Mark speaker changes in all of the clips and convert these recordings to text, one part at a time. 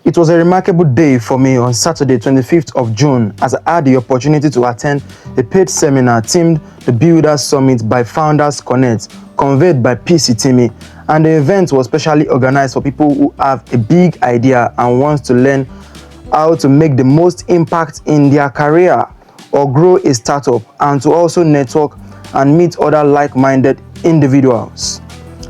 Speaker 1: It was a remarkable day for me on Saturday, 25th of June, as I had the opportunity to attend a paid seminar themed the Builders Summit by Founders Connect, conveyed by PC Timi, and the event was specially organized for people who have a big idea and wants to learn how to make the most impact in their career or grow a startup, and to also network and meet other like-minded individuals.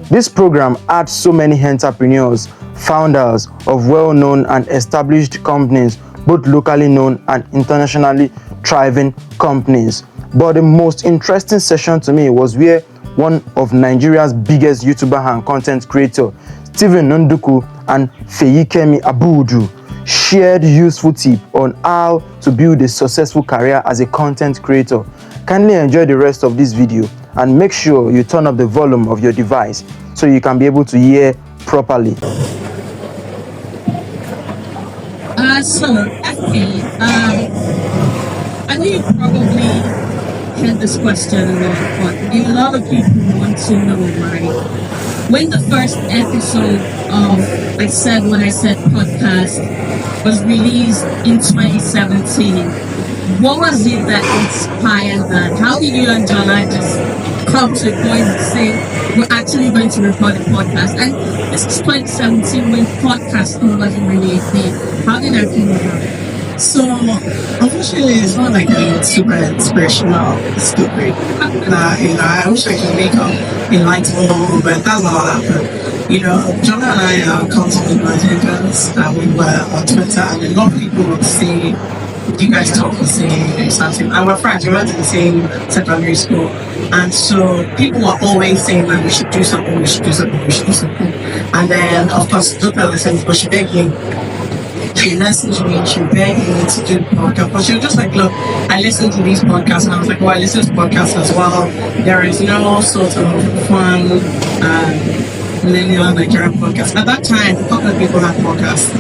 Speaker 1: This program had so many entrepreneurs, founders of well-known and established companies, both locally known and internationally thriving companies. But the most interesting session to me was where one of Nigeria's biggest YouTuber and content creator, Ndukwu and Feyikemi Abudu, shared useful tips on how to build a successful career as a content creator. Kindly enjoy the rest of this video and make sure you turn up the volume of your device so you can be able to hear properly.
Speaker 2: I know you probably had this question a lot, but a lot of people want to know, right? When the first episode of I Said What I Said podcast was released in 2017, what was it that inspired that? How did you and Jonah just come to a point and say, we're actually going to record a podcast? And this is 2017 when podcasting wasn't really a thing. How did that come about?
Speaker 3: So, unfortunately, it's not like a super inspirational story. I wish I could make up a light bulb, but that's not what happened. Jonah and I are constantly thinkers. We were on Twitter, and a lot of people would say, you guys talk the same, something. And we're friends, we went to the same secondary school. And so people were always saying that we should do something, we should do something, we should do something. And then, of course, Luca listened, but she begged me. She messaged me, she begged me to do the podcast. But she was just like, look, I listen to these podcasts. And I was like, well, I listen to podcasts as well. There is no sort of fun millennial Nigerian podcast. At that time, a couple of people had podcasts.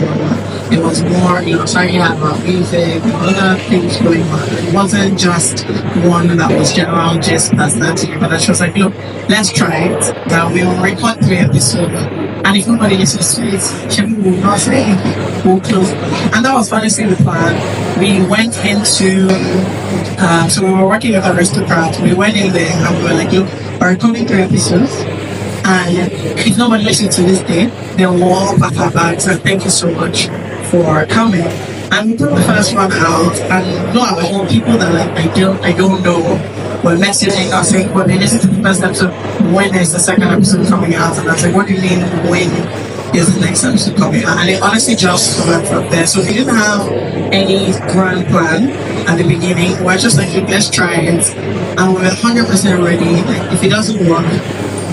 Speaker 3: It was more, talking about music and other things going on. It wasn't just one that was general gist that's that to you. But she was like, look, let's try it. That we will record 3 episodes. And if nobody listens to it, she will not say anything. We'll close. And that was honestly the plan. We went into, so we were working with Aristocrat. We went in there and we were like, look, we're recording 3 episodes. And if nobody listens to this day, then we'll all pack our bags and thank you so much for coming. And we put the first one out, and lo and behold, people that I don't know were messaging us saying, well, they listened to the first episode, when is the second episode coming out? And I was like, what do you mean, when is the next episode coming out? And it honestly just went from there. So we didn't have any grand plan at the beginning. We're just like, let's try it. And we're 100% ready. Like, if it doesn't work,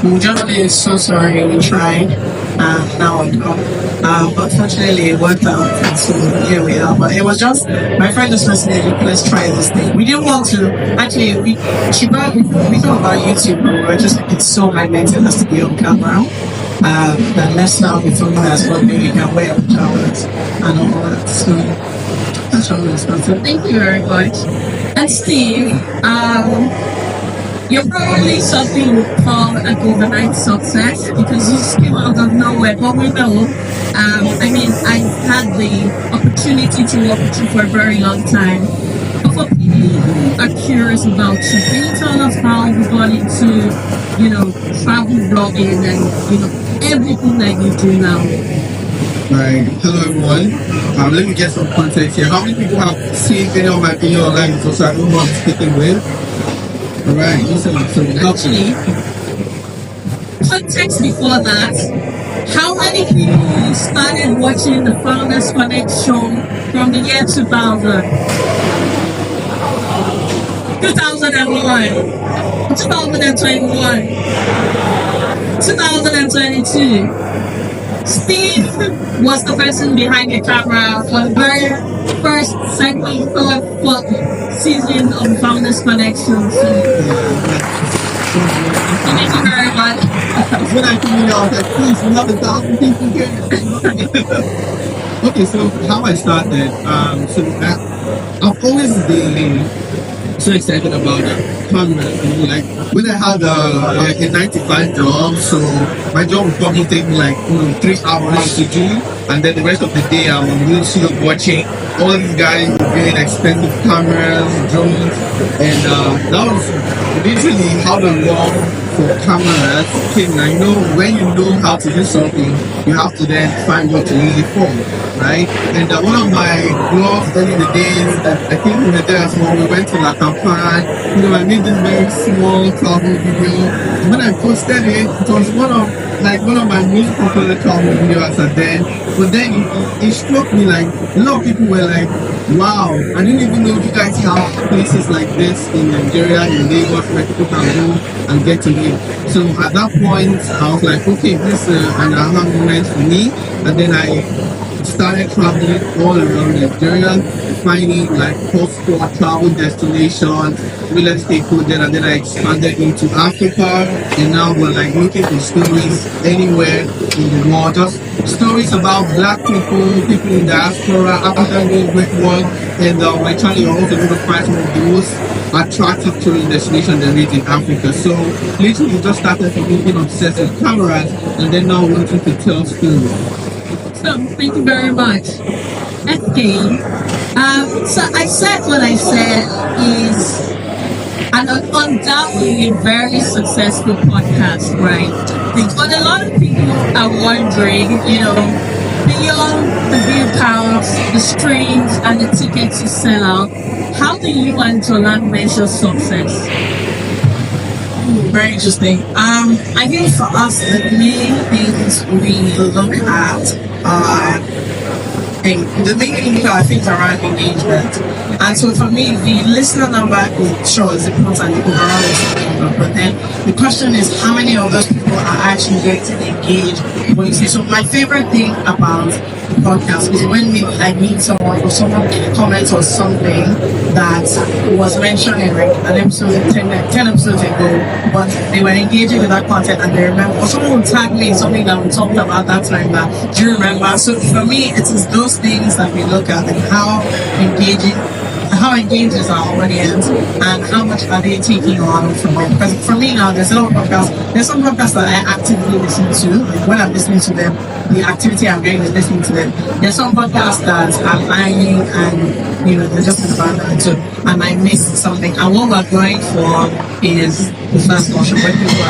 Speaker 3: we'll just be so sorry, we tried, and now we're gone. But fortunately it worked out, and so here we are. But it was just, my friend just said, let's try this thing. We didn't want to, actually, we thought about YouTube, but we were just like, it's so high maintenance to be on camera. Then let's start with someone that's one thing you can wear with towels and all that. So that's what we're responsible.
Speaker 2: Thank you very much. And Steve, you're probably something we call an overnight success because you just came out of nowhere. But we know, I've had the opportunity to work with you for a very long time. But for people who are curious about you, can you tell us how you got into, travel blogging and, everything that you do now?
Speaker 4: Right. Hello everyone. Let me get some context here. How many people have seen any of my video online so I know who I'm speaking with? Alright,
Speaker 2: actually, context before that, how many people started watching the Founders Connect show from the year 2000? 2001, 2021, 2022. Steve was the person behind the camera for the very first segment for season of Founders Connection. So, thank you very much.
Speaker 4: When I came in, I was like, please, we have 1,000 people here. Okay, so how I started, I've always been so excited about camera. Like when I had a 9 to 5 job, so my job would probably take me like 3 hours to do. and then the rest of the day I'm on YouTube watching all these guys doing expensive cameras, drones, and that was literally how the love for cameras came. And I know when you know how to do something, you have to then find what to use it for, right? And one of my blogs early in the days, I think in the day as well, we went to La Campagne. I made this very small travel video. When I posted it, it was one of my most popular travel videos at then. But then it struck me like a lot of people were like, wow, I didn't even know you guys have places like this in Nigeria, in Lagos, where people can go and get to live. So at that point, I was like, okay, this is an aha moment for me. And then I started traveling all around Nigeria, finding like post-war travel destinations, real estate projects, and then I expanded into Africa, and now we're like looking for stories anywhere in the world, just stories about black people, people in diaspora, African doing great work, and my channel you're also going to find some of the most attractive tourism destinations there is in Africa. So literally just started from being obsessed with cameras, and then now wanting to tell stories.
Speaker 2: So, thank you very much. Okay. So I said what I said is an undoubtedly very successful podcast, right? But a lot of people are wondering, beyond the view counts, the streams, and the tickets you sell out, how do you and Jolan measure success?
Speaker 3: Very interesting. I think for us, the main things we look at the main indicator I think is around engagement. And so for me, the listener number is sure is important, the overall listener number. But then the question is how many of those people are actually going to engage what you say. So my favorite thing about the podcast is when I meet someone or someone comments on something that was mentioned in like an episode 10 episodes ago, but they were engaging with that content and they remember, or someone will tag me in something that we talked about that time that do you remember? So for me, it is those things that we look at and how engaged is our audience and how much are they taking on from it. Because for me now, there's a lot of podcasts. There's some podcasts that I actively listen to. Like when I'm listening to them, the activity I'm doing is listening to them. There's some podcasts that I'm eyeing and they're just in the background too, and I miss something. And what we're going for is the first option where people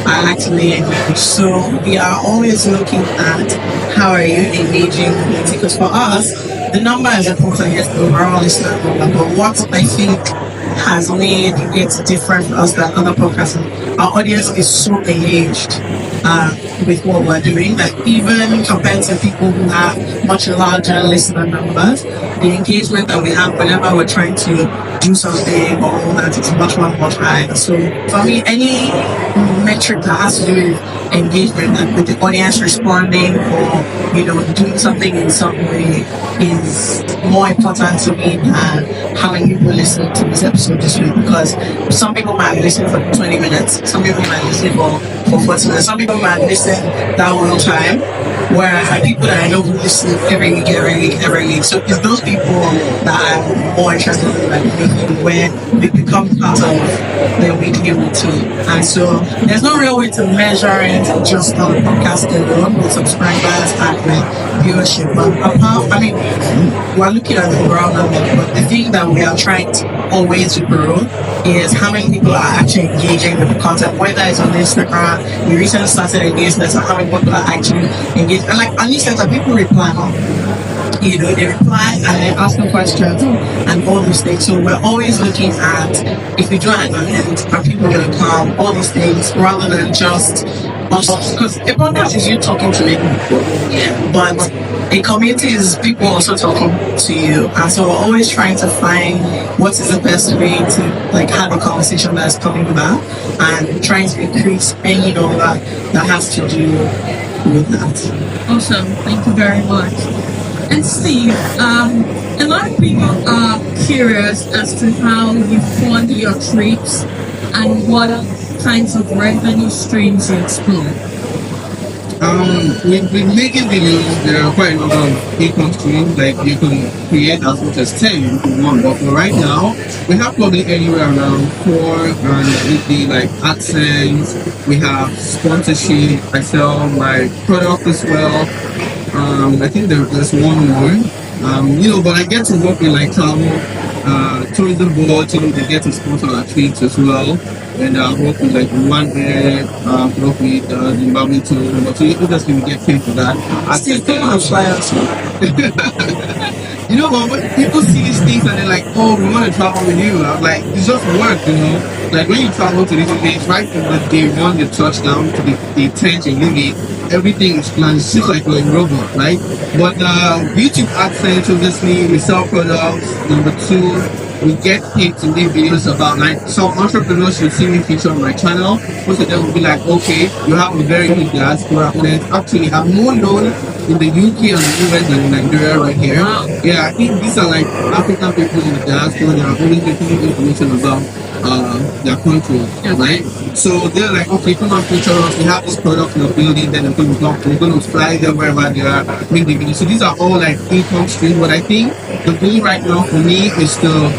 Speaker 3: are actually engaged. So we are always looking at how are you engaging with it. Because for us, the number is important, yes, the overall listener number, but what I think has made it different for us than other podcasts, our audience is so engaged with what we're doing that even compared to people who have much larger listener numbers, the engagement that we have whenever we're trying to do something or all that is much higher. So for me, any metric that has to do with engagement and with the audience responding or doing something in some way is more important to me than how many people listen to this episode this week, because some people might listen for 20 minutes, some people might listen for 40 minutes, some people might listen that one time, whereas the people that I know who listen every week. So it's those people that I'm more interested in, like making where they become part of their weekly routine. And so there's no real way to measure it just on the podcast alone with subscribers and with viewership. But we're looking at the overall number, but the thing that we are trying to always grow is how many people are actually engaging with the content, whether it's on Instagram. We recently started a newsletter, how many people are actually engaged. And like on newsletter, people reply. They reply and they ask them questions and all these things. So we're always looking at if we do an event, are people going to come, all these things, rather than just us. Because a podcast is you talking to many people, but a community is people also talking to you. And so we're always trying to find what is the best way to have a conversation that's coming back and trying to increase any number that has to do with that.
Speaker 2: Awesome, thank you very much. And Steve, a lot of people are curious as to how you fund your trips and what kinds of revenue streams you explore.
Speaker 4: With making videos, there are quite a number of income streams. Like you can create as much as 10 if you want, but for right now, we have probably anywhere around 4, and with the AdSense, we have sponsorship. I sell my product as well. I think there's one more. But I get to work with like travel, tourism boards. They get to sponsor our trips as well. And I work with like One Air, work with Zimbabwe tourism. But so obviously we get paid for that. I
Speaker 3: Still come and fly us.
Speaker 4: But when people see these things and they're like, oh, we want to travel with you, I'm like, it's just work. Like when you travel to this place, right from the day one you touch down to the tent you live in, everything is planned. It's just like you're a robot, right? But YouTube AdSense, obviously, we sell products. Number two, we get paid to make videos about like some entrepreneurs will see me feature on my channel. Most of them will be like, okay, you have a very good diaspora audience. Actually, I'm more known in the UK and the US than in Nigeria right here. Yeah, I think these are like African people in the diaspora that are always making information about their country, right? So they're like, okay, come on, feature us. We have this product in the building, then we're going to fly them wherever they are, make the video. So these are all like income streams. But I think the goal right now for me is to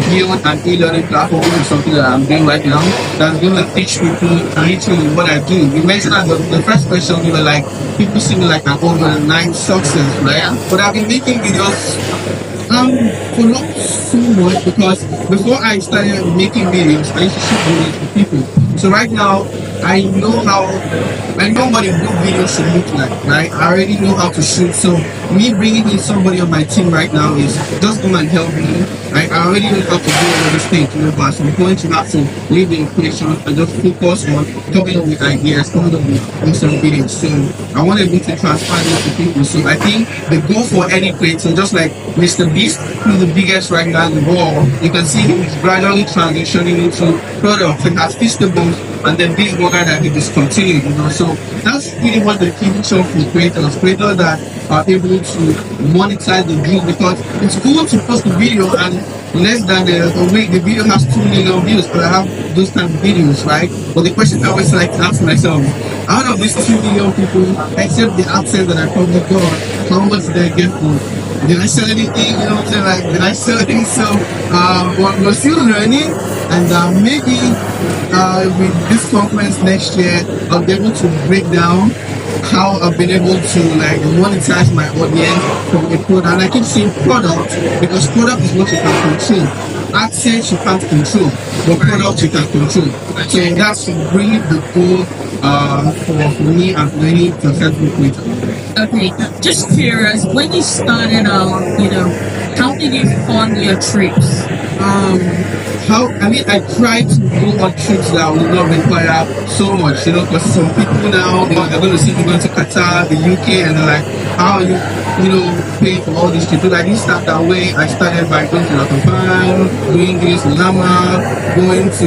Speaker 4: build an e-learning platform, which is something that I'm doing right now. That's going to teach people literally what I do. You mentioned that the first question, you were like, people see me like an overnight success, right? But I've been making videos for not so much, because before I started making videos, I used to shoot videos for people. So right now, I know what a good video should look like, right? I already know how to shoot. So me bringing in somebody on my team right now is just come and help me. Right? I already know how to do all these things, but at some point you have to leave the equation and just focus on coming up with ideas, coming up with some videos. So I want to be to transfer this to people. So I think the goal for any creator, just like Mr. Beast, who's the biggest right now in the world, you can see him gradually transitioning into products. He has Feastables and then big burger that he discontinued, So that's really what the TV show for creators that are able to monetize the views, because it's cool to post a video and less than a week the video has 2 million views, but I have those kind of videos, right? But the question I always like to ask myself, out of these 2 million people, except the AdSense that I probably got, how much did I get for? Did I sell anything? You know what I'm saying? Like, did I sell anything? So, we're still learning, and maybe with this conference next year, I'll be able to break down how I've been able to like monetize my audience from a product. And I keep saying product because product is what you can control. AdSense you can't control, but product you can control. So that's really the goal for me and for any successful creator.
Speaker 2: Okay, just curious, when you started out, how did you fund your trips?
Speaker 4: I try to go on trips that will not require so much, because some people now, they're going to see me going to Qatar, the UK, and they're like, how are you, paying for all these trips? But I didn't start that way. I started by going to Lakapan, doing this in Lama, going to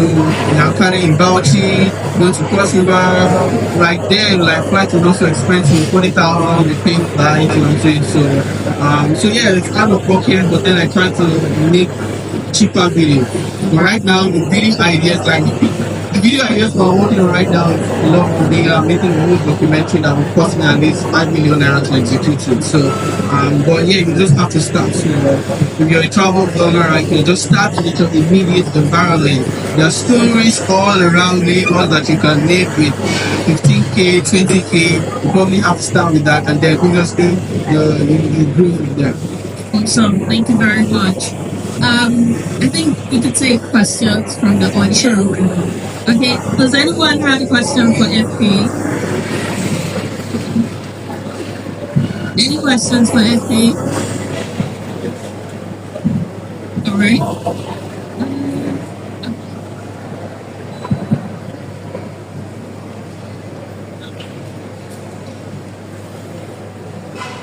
Speaker 4: Yankari in Bauchi, going to Cross River. Right there, flight was also expensive, 40,000, they paying flight, So yeah, it's out of pocket, but then I try to make cheaper video. But right now, the video ideas, the video ideas we're working on right now is a lot bigger. I'm making a whole documentary that will cost me at least 5 million naira to execute it. So, but yeah, you just have to start small. If you're a travel blogger, right, you just start with your immediate environment. There are stories all around Lagos that you can make with 15K, 20K. You probably have to start with that, and then obviously you grow with that.
Speaker 2: Awesome, thank you very much. I think we could take questions from the audience. Okay, does anyone have a question for FP? Any questions for FP? Alright.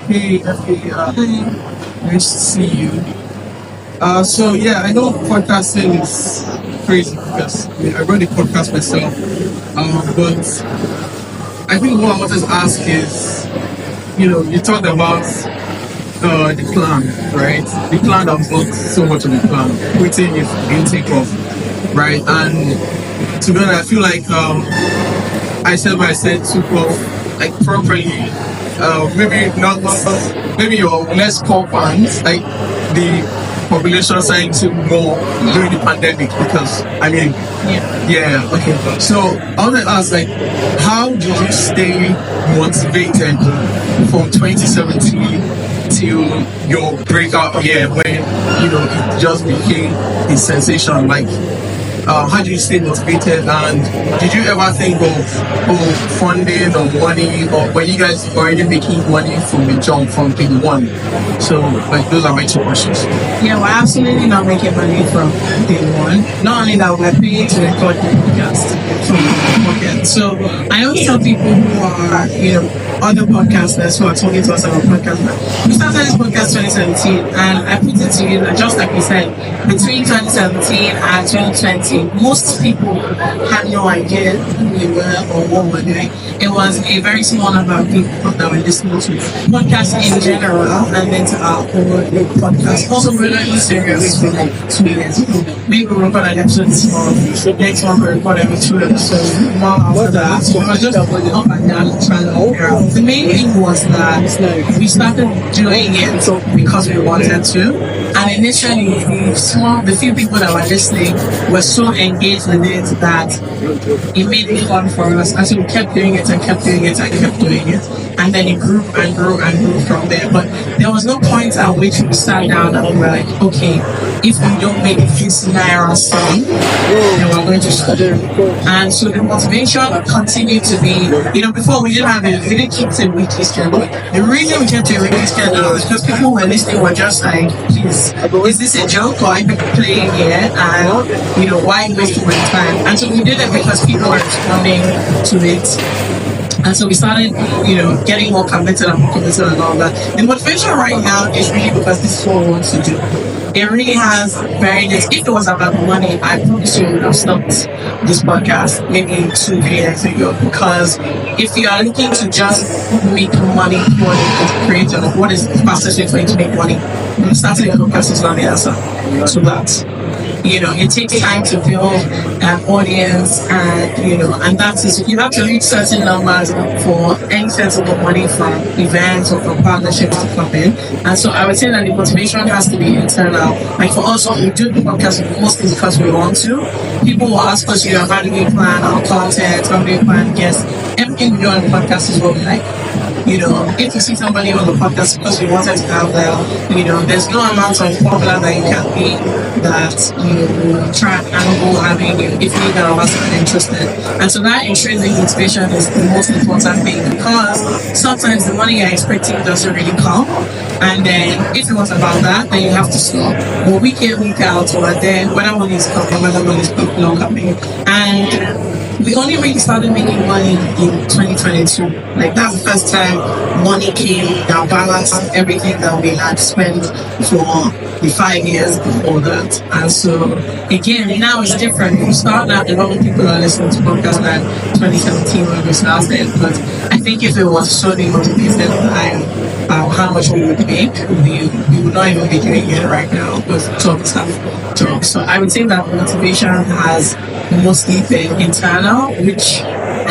Speaker 3: Hey, FP, nice to see you. So yeah, I know podcasting is crazy because I run a podcast myself. But I think what I wanted to ask is, you talked about the plan, right? The plan that was so much of the plan. Quitting if you didn't take off, right? And to be honest, I feel like I said took off like properly. Maybe your less core fans, like the population starting to more during the pandemic, because okay. So I want to ask, how did you stay motivated from 2017 till your breakout year when it just became a sensation? Like, how do you stay motivated? And did you ever think of funding or money, or were you guys already making money from the jump from day one? So, like, those are my two questions. Yeah, we're absolutely not making money from day one. Not only that, we're paying to record the podcast from the pocket. So I always tell people who are, other podcasters who are talking to us about podcasts. We started this podcast 2017, and I put it to you that just like we said, between 2017 and 2020, most people had no idea who we were or what we're doing. It was a very small number of people that were listening to podcasts in general, and then to our own podcast. Also, we're not serious for like 2 years. Maybe we'll record an episode this month. Next month we'll record every 2 episodes. More after that. So it was just up and down trying to figure out. The main thing was that we started doing it because we wanted to, and initially the few people that were listening were so engaged with it that it made it fun for us, and so we kept doing it and kept doing it and kept doing it, and then it grew and grew and grew from there. But there was no point at which we sat down and we were like, okay, if we don't make this naira song, then we're going to stop. And so the motivation continued to be, before we didn't keep a weekly schedule. The reason we kept a weekly schedule is because people who were listening were just like, please, is this a joke or are you playing here? And why wasting my time? And so we did it because people were responding to it. And so we started, getting more committed and all that. The motivation right now is really because this is what we want to do. It really has very little. If it was about money, I promise you would have stopped this podcast maybe 2-3 years ago. Because if you are looking to just make money for the creator, what is the fastest way for you to make money? Starting a podcast is not the answer. So that. It takes time to build an audience, and that is, you have to reach certain numbers for any sensible money from events or from partnerships to come in. And so I would say that the motivation has to be internal. Like for us, we do the podcast mostly because we want to. People will ask us, how do we plan our content, how do we plan guests? Everything we do on the podcast is what we like. If you see somebody on the podcast because we wanted to have them, there's no amount of formula that you can be that track and go having if neither of us are interested. And so that intrinsic motivation is the most important thing, because sometimes the money you're expecting doesn't really come. And then if it was about that, then you have to stop. But week in, week out, or then whether money is coming, whether money is not coming. And we only really started making money in 2022. Like, that's the first time money came that balanced everything that we had spent for the 5 years before that. And so, again, now it's different. We start out, a lot of people are listening to podcasts like 2017 when we started. But I think if it was solely motivated by how much we would make, we would not even be doing it right now with top staff jobs. So I would say that motivation has mostly been internal, which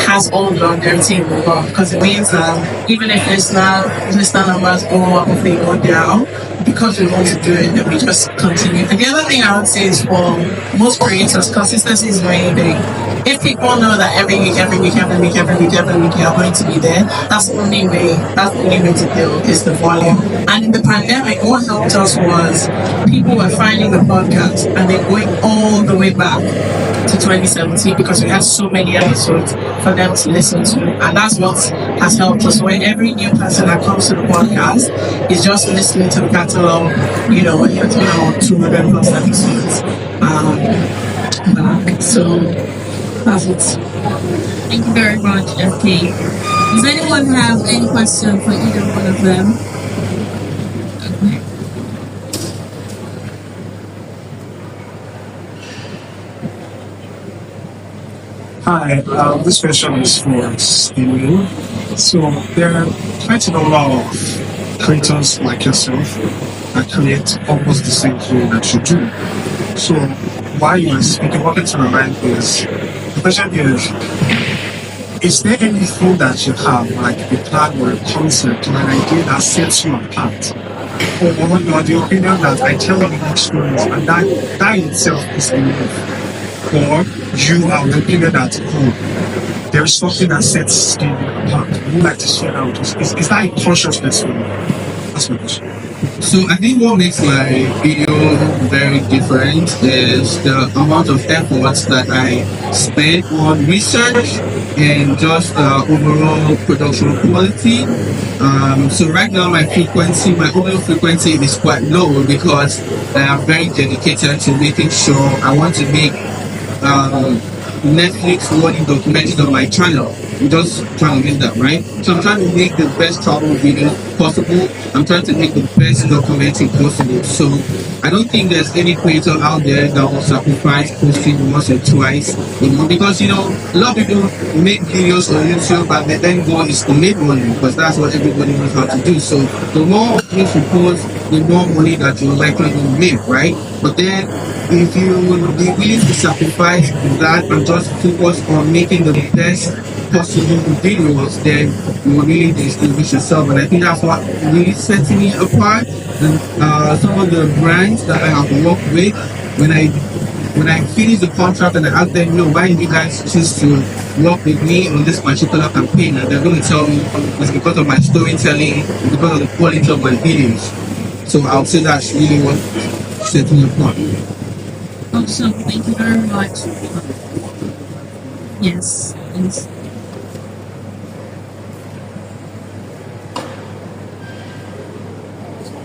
Speaker 3: has all the longevity in the world, because it means that even if listener numbers go up or they go down, because we want to do it, then we just continue. And the other thing I would say is, for most creators, consistency is very big. If people know that every week you're going to be there, that's the only way to build is the volume. And in the pandemic, what helped us was people were finding the podcast and they're going all the way back to 2017 because we had so many episodes for them to listen to, and that's what has helped us. When every new person that comes to the podcast is just listening to the catalog, you're talking about 200 plus episodes back. So that's it.
Speaker 2: Thank you very much, FK. Does anyone have any question for either one of them?
Speaker 5: Hi, this question is for Steve. So there are quite a number of creators like yourself that create almost the same thing that you do. So while you are speaking, I wanted to remind this. The question is there anything that you have, like a plan or a concept or an idea that sets you apart? Or you're the opinion that I tell unique stories and that itself is enough? Or you are the opinion that, there is something that sets stealing apart. You like to share out. Is that a consciousness for you? That's my question.
Speaker 4: So I think what makes my video very different is the amount of effort that I spend on research and just overall production quality. So right now my audio frequency is quite low because I am very dedicated to making sure I want to make Netflix worthy documentary on my channel. I'm just trying to make that, right? So I'm trying to make the best travel video possible. I'm trying to make the best documentary possible. So I don't think there's any creator out there that will sacrifice posting once or twice, because a lot of people make videos on YouTube and the end goal is to make money because that's what everybody knows how to do. So the more views you post, the more money that you're likely to make, right? But then if you will be willing to sacrifice that and just focus on making the best possible videos, then you will really distinguish yourself. And I think that's what really sets me apart. And some of the brands that I have worked with, when I finish the contract and I ask them, why did you guys choose to work with me on this particular campaign? And they're going to tell me it's because of my storytelling, it's because of the quality of my videos. So I'll say that's really what sets me apart.
Speaker 2: Awesome, thank you very much. Yes.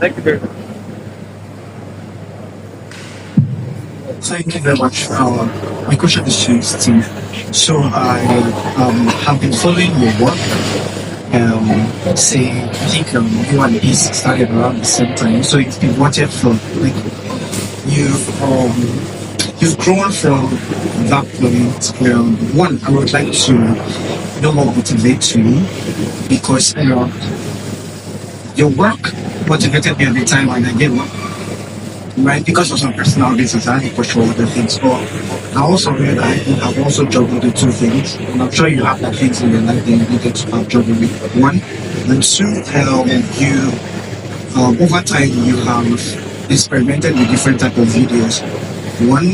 Speaker 1: Thank you very much.
Speaker 5: Thank you very much. My question is to Steve. So I have been following your work. I think you and Ace started around the same time. So it's been wanted from you've grown from that point. One, I would like to know what motivates you, because your work motivated me at the time when I did work. Right, because of some personal reasons, I had to pursue other things. But I also realized that I've also juggled the two things, and I'm sure you have the things in your life that you needed to have juggled with. One, and two, you over time you have experimented with different type of videos. One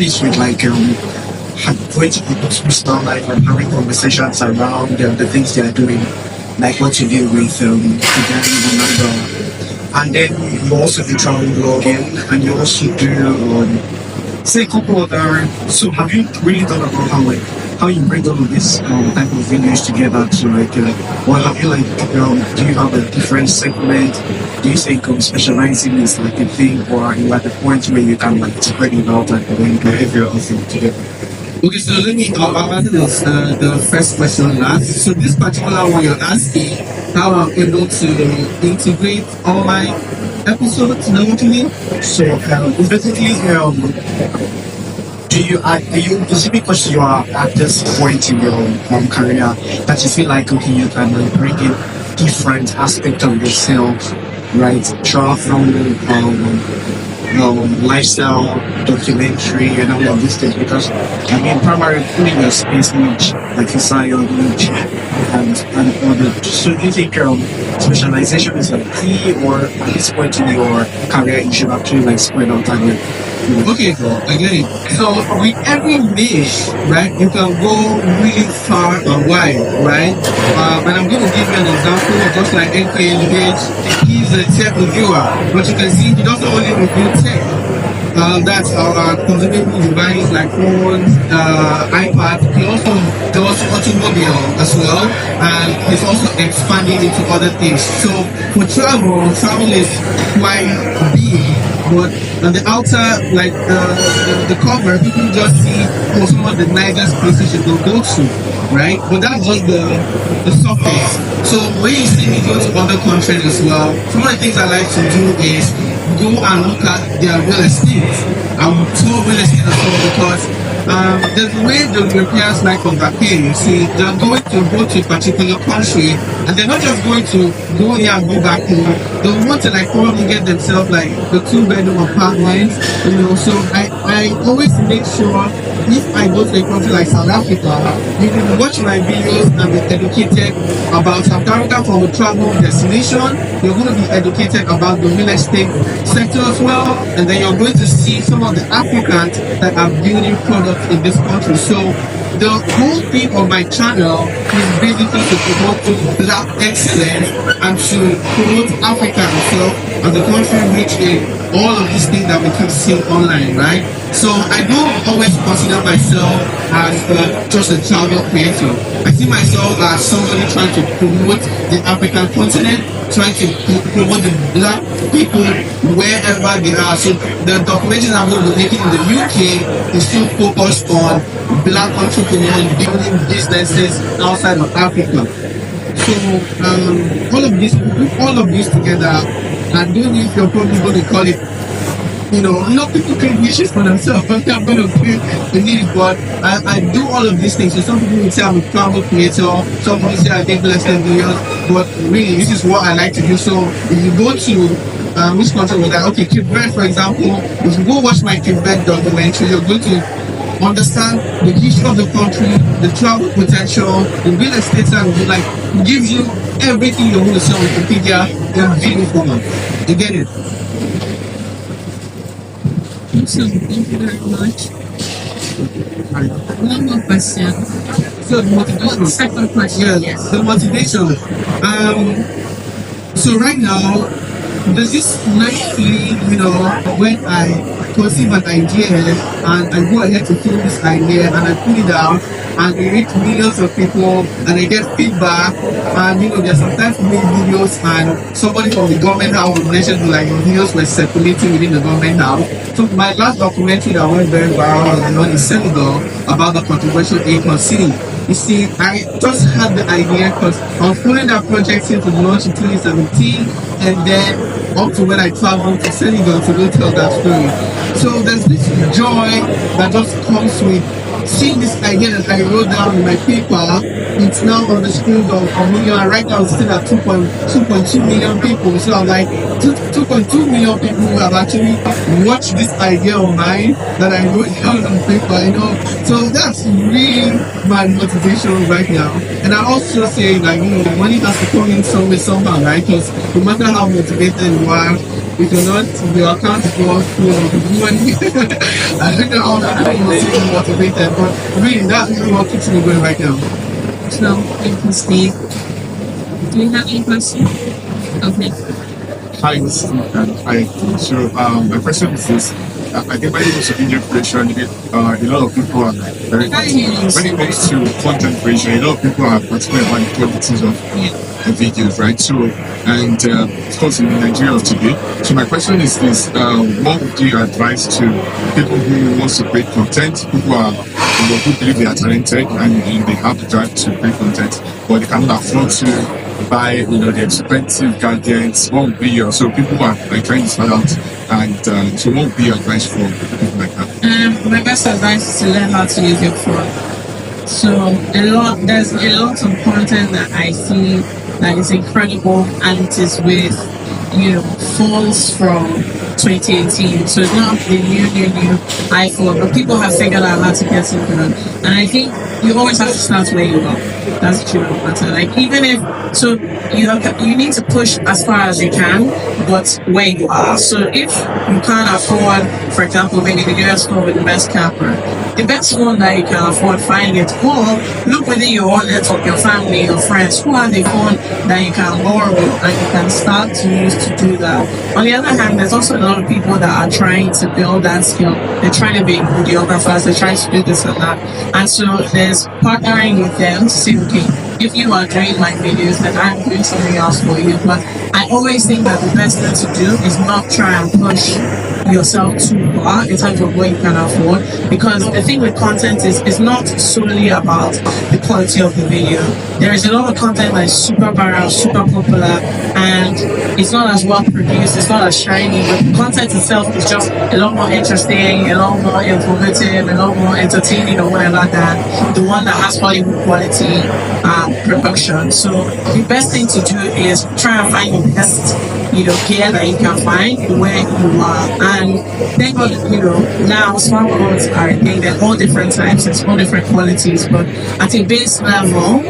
Speaker 5: is with going to people's personal life and having conversations around the things they are doing, like what you do with the and then you also do travel blogging, and you also do say a couple other. So have you really thought about how you bring all of this type of videos together to or have you do you have a different segment? Do you think specializing is like a thing, or are you at the point where you can spread it out and then do everything together?
Speaker 4: Okay, so I'll answer this, the first question last. So this particular one you're asking, how I'm able to integrate all my episodes, know what you mean?
Speaker 5: So basically, are you basically, because you are at this point in your career that you feel like you can bring in different aspects of yourself, right? Travel, lifestyle, documentary, and all of these things, because primarily putting your space niche, like inside your niche, and other. So do you think specialization is a key, or at this point in your career you should actually spread out and
Speaker 4: Okay, I get it. So with every niche, right, you can go really far and wide, right? And I'm going to give you an example, just like NKLH. He's a tech reviewer, but you can see he doesn't only review tech. That's our consumable device like phones, iPad. He also does automobile as well, and he's also expanding into other things. So for travel is quite big, but on the outer, the cover, people just see some of the nicest places you can go to, right? But that's just the surface. So when you see me go to other countries as well, some of the things I like to do is go and look at their real estate. I'm told real estate as well because there's a way the Europeans like to vacation. You see, they're going to go to a particular country, and they're not just going to go here and go back home. They want to probably get themselves the 2-bedroom apartments, So I always make sure if I go to a country like South Africa, you can watch my videos and be educated about South Africa from a travel destination. You're going to be educated about the real estate sector as well, and then you're going to see some of the Africans that are building products in this country. So the whole thing of my channel is basically to promote Black excellence and to promote Africa itself as a country rich in all of these things that we can see online, right? So I don't always consider myself as just a travel creator. I see myself as somebody trying to promote the African continent, trying to promote the Black people wherever they are. So the documentary I'm going to be making in the UK is still focused on Black entrepreneurs building businesses outside of Africa. So all of this together, I don't know if you're probably going to call it, people create niches for themselves. I'm going to create the niche, but I do all of these things. So some people will say I'm a travel creator, some people say I take less than videos, but really this is what I like to do. So if you go to which country was that? Okay, Quebec, for example. If you go watch my Quebec documentary, you're going to understand the history of the country, the travel potential, the real estate side of it. Like, gives you everything you want to see on Wikipedia in video format. You get it?
Speaker 2: Awesome. Thank you very much. One more question.
Speaker 4: So the motivation.
Speaker 2: Second question. Yes.
Speaker 4: The motivation. So right now, there's this nice feeling, when I conceive an idea and I go ahead to film this idea and I put it out and it reach millions of people and I get feedback, and there's sometimes we make videos and somebody from the government house will mention like your videos were circulating within the government house. So my last documentary that went very viral was the one in Senegal about the controversial Akon city. You see, I just had the idea because I was following that project since it launched in 2017, and then up to when I traveled to Senegal to go tell that story. So there's this joy that just comes with seeing this idea that I wrote down in my paper. It's now on the screen of a million, and right now it's still at 2.2 million people. So I'm like, 2.2 million people who have actually watched this idea of mine that I wrote down on paper, So that's really my motivation right now. And I also say, money has to come in somehow, right? Because no matter how motivated you are, if you're not, your account goes full of money. I don't know how that people are motivated, but really, that's really what keeps me going right now.
Speaker 2: So, thank you, Steve. Do you have any questions? Okay.
Speaker 5: Hi, this is Steve. Hi. So, my question is this. I think when it comes to video creation, a lot of people are very particular. When it comes to content creation, a lot of people are particular about the qualities of the videos, right? So, and of course in Nigeria of today. So my question is this, what would you advise to people who want to create content, who believe they are talented and they have the drive to create content, but they cannot afford to buy the expensive gadgets? What would be so people who are trying to start out, and so what would be your advice for people like that?
Speaker 2: My best advice is to learn how to use your phone. So there's a lot of content that I see that is incredible, and it is with phones from 2018. So it's not the new iPhone, but people have figured out how to get it done. And I think you always have to start where you are. That's the truth of the matter. Like, even if you need to push as far as you can, but where you are. So if you can't afford, for example, maybe the US phone with the best camera, the best one that you can afford, find it. Or look within your own network, your family, your friends, who have the phone that you can borrow and you can start to use to do that. On the other hand, there's also a lot of people that are trying to build that skill. They're trying to be videographers, they're trying to do this and that. And so there's partnering with them to say, okay, if you are doing my videos, then I'm doing something else for you. But I always think that the best thing to do is not try and push yourself too far in terms of what you can afford, because the thing with content is it's not solely about the quality of the video. There is a lot of content that is super viral, super popular, and it's not as well produced, it's not as shiny, but the content itself is just a lot more interesting, a lot more informative, a lot more entertaining or whatever than the one that has Hollywood quality production. So the best thing to do is try and find the best gear that you can find where you are. And thank God, now smartphones are a thing. They're all different types, it's all different qualities, but at a base level,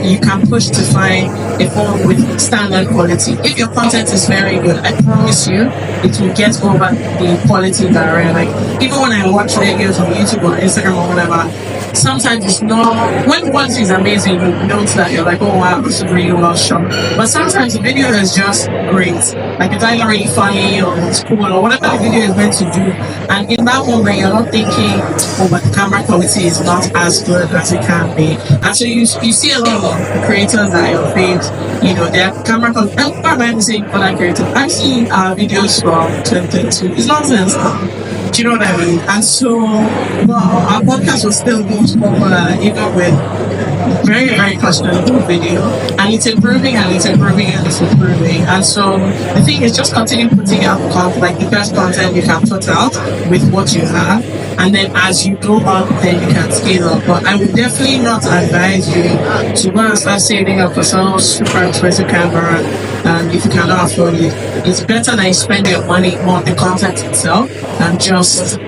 Speaker 2: you can push to find a phone with standard quality. If your content is very good, I promise you, it will get over the quality barrier. Like, even when I watch videos on YouTube or Instagram or whatever,
Speaker 3: sometimes it's not, when the quality is amazing, you note that you're like, oh wow, this is really well shot. But sometimes the video is just great. Like it's either really funny or it's cool or whatever the video is meant to do. And in that moment, you're not thinking, oh, but the camera quality is not as good as it can be. And so you see a lot of creators that your page, you know, their camera quality, I'm not even saying other creators. I've seen videos from 2022. It's nonsense. Do you know what I mean? And so, well, our podcast was still most popular, even with very, very questionable video. And it's improving and it's improving and it's improving. And so the thing is just continue putting out like the best content you can put out with what you have. And then as you go up, then you can scale up. But I would definitely not advise you to go and start saving up for some super expensive camera. And if you cannot afford it, it's better that you spend your money on the content itself than just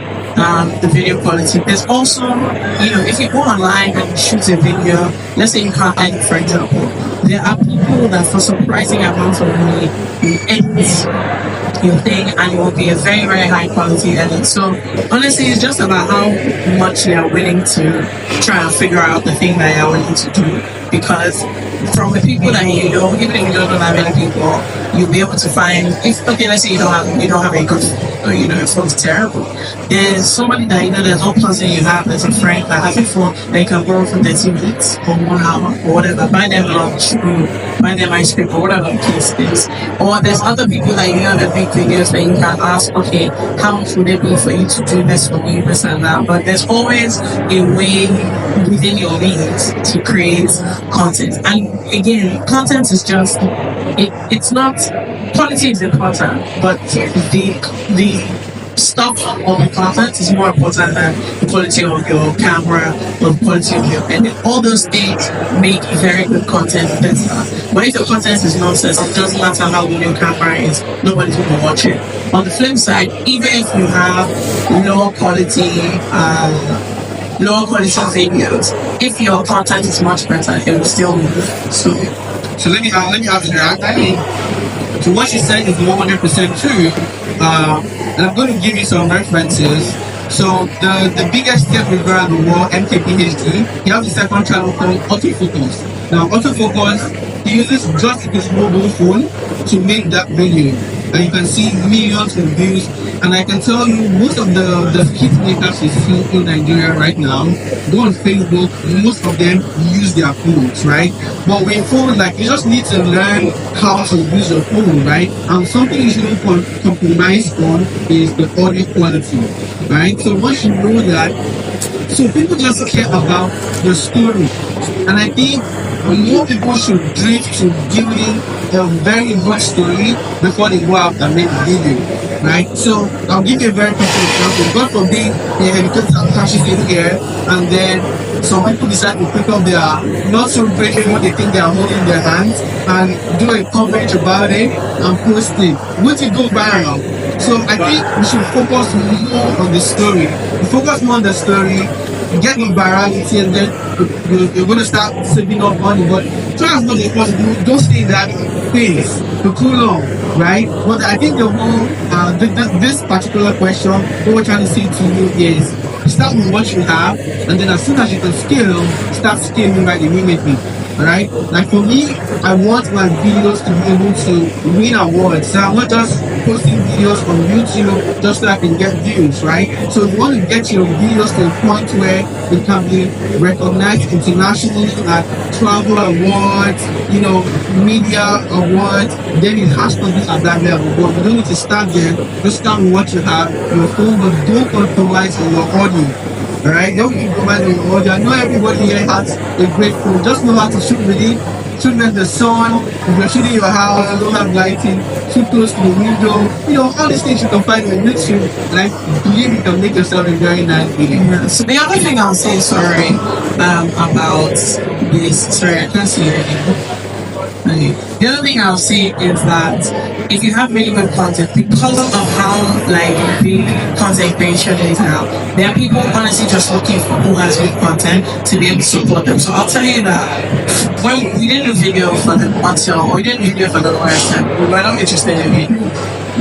Speaker 3: the video quality. There's also, you know, if you go online and shoot a video, let's say you can't edit, for example, there are people that for surprising amounts of money will edit your thing and it will be a very, very high quality edit. So honestly, it's just about how much they are willing to try and figure out the thing that they are willing to do. Because from the people that you know, even if you don't know that many people, you'll be able to find, if, okay, let's say you don't have a good, or you know, your phone's terrible. There's somebody that you know, there's no person you have, there's a friend that has a phone that you can borrow for 30 minutes or 1 hour or whatever, buy them lunch, buy them ice cream or whatever the case is. Or there's other people that you know that make videos that you can ask, okay, how much would it be for you to do this for me, this and that. But there's always a way within your means to create content. And again, content is just, it's not, quality is important, but the stuff on the content is more important than the quality of your camera or the quality of your edit. All those things make very good content better. But if your content is nonsense, it doesn't matter how good your camera is, nobody's going to watch it. On the flip side, even if you have lower quality videos, if your content is much better, it will still move.
Speaker 4: So let me ask you that. So what you said is 100% true. And I'm going to give you some references. So the biggest step reverber in the world, MKBHD, he has a second channel called Autofocus. Now Autofocus, he uses just his mobile phone to make that video. And you can see millions of views. And I can tell you, most of the hit makers you see in Nigeria right now, go on Facebook, most of them use their phones, right? But with phones, like, you just need to learn how to use your phone, right? And something you shouldn't compromise on is the audio quality, right? So once you know that, so people just care about the story. And I think more people should drift to giving a very good story before they go out and make a video, right? So I'll give you a very quick example. God forbid the helicopter crashes in here, and then some people decide to pick up their not so great what they think they are holding in their hands and do a coverage about it and post it. Would it go viral? So I think we should focus more on the story. Focus more on the story, get the virality, and then you're going to start saving up money. But try as much as possible, don't stay in that phase for too long, right? But I think the whole this particular question, what we're trying to say to you is, start with what you have, and then as soon as you can scale, start scaling right immediately. Alright? Like for me, I want my videos to be able to win awards. So I'm not just posting videos on YouTube just so I can get views, right? So if you want to get your videos to a point where it can be recognized internationally at travel awards, you know, media awards, then it has to be at that level. But you don't need to start there. Just start with what you have, your phone, but don't compromise on your audio. Alright, don't compromise on your audio. I know everybody here has a great phone. Just know how to shoot with it. Shoot in the sun. If you're shooting your house, you don't have lighting, shoot close to the window. You know, all these things you can find on YouTube. And I believe you can make yourself a very nice video.
Speaker 3: Yeah. So the other thing I'll say, about this, sorry, I can't see your name. The other thing I'll say is that if you have really good content, because of how like big content creation is now, there are people honestly just looking for who has good content to be able to support them. So I'll tell you that when we didn't do video for the until we didn't do video for the longest time, we were not interested in it.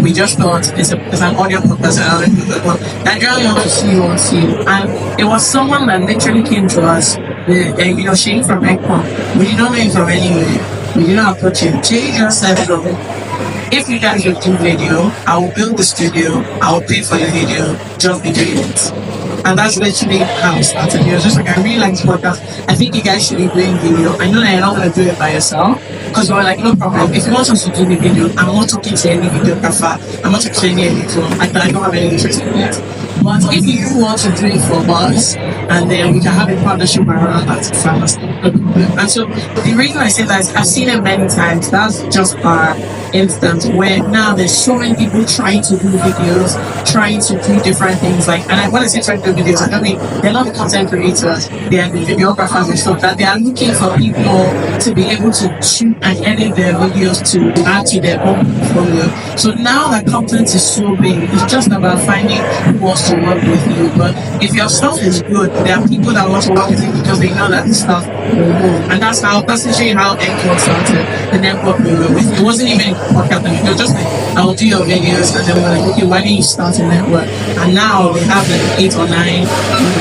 Speaker 3: we just thought it's an audio podcast and other people, but Nigerian want to see you. And it was someone that literally came to us, Shane from Ekpom. We don't know him from anywhere. We didn't approach him. Shane just said, if you guys will do video, I will build the studio, I will pay for the video, just be doing it. And that's literally how it started. It was just like, I really like this podcast. I think you guys should be doing video. I know that you're not going to do it by yourself. Because we were like, no problem. If you want us to do the video, I'm not talking to any videographer. I'm not talking to any editor. I don't have any interest in it. But if you want to do it for us, and then we can have a partnership around that, it's fantastic. And so the reason I say that is I've seen it many times. That's just our instance where now there's so many people trying to do videos, trying to do different things. Like, and when I say trying to do videos, I don't mean they're not the content creators, they're the videographers and stuff, that they are looking for people to be able to shoot and edit their videos to add to their own portfolio. So now that content is so big, it's just about finding who wants to work with you. But if your stuff is good, there are people that want to work with you because they know that this stuff will move. And that's essentially how Encore started, the network we were with. It wasn't even podcast, it was just like, I will do your videos, and then we're like, okay, why didn't you start a network? And now they have like 8 or 9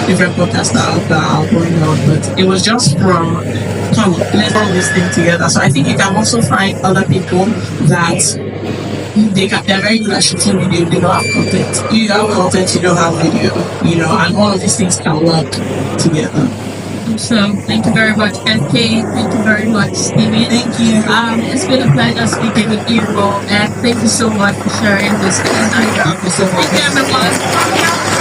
Speaker 3: different podcasts that are going on. But it was just from, come, let's do this thing together. So I think you can also find other people that they're very good at shooting video, they don't have content. You have content, you don't have video, and all of these things can work together.
Speaker 2: So thank you very much, NK. Thank you very much, Stevie.
Speaker 3: Thank you.
Speaker 2: It's been a pleasure speaking with you, and thank you so much for sharing this. Thank you, everyone.